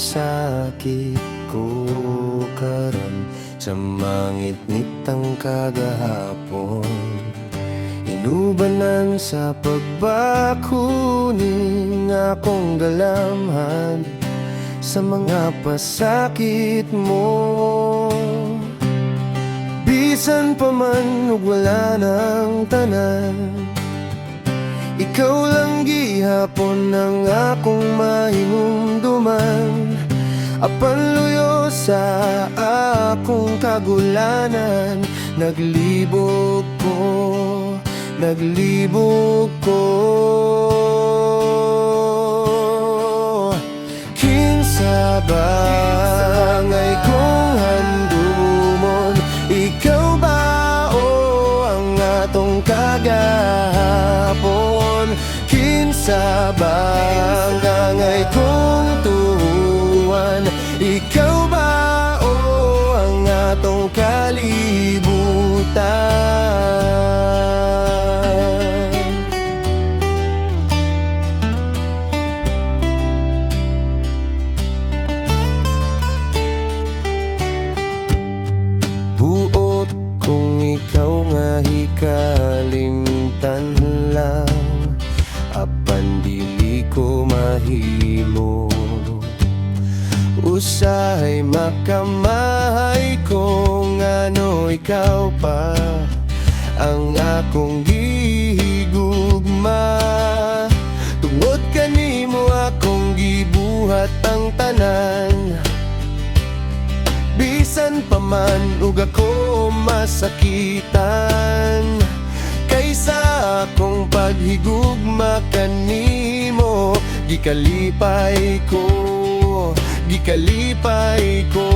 sakit ko karon sa mangit-ngit ang kagahapon. Inubanan sa pagbako ning akong galamhan sa mga pasakit mo. Bisan pa man ug wala nang tanan, ikaw lang gihapon ang akong mahinumduman. Apan luyo sa akong kagulanan, naglibog ko, naglibog ko. Kinsa bangay kong handumon, ikaw ba o ang atong kagahapon? Kinsa bangay kong tuwan, ikaw ba o ang atong kalibutan? Buot kung ikaw nga hikalimtan lang, apan dili ko mahimo. Usahay makamahay kung ano ikaw pa ang akong gihigugma. Tungod kanimo akong gibuhat ang tanan, bisan pa man ug ako masakitan. Kaysa akong paghigugma kanimo, gikalipay ko, gikalipay ko.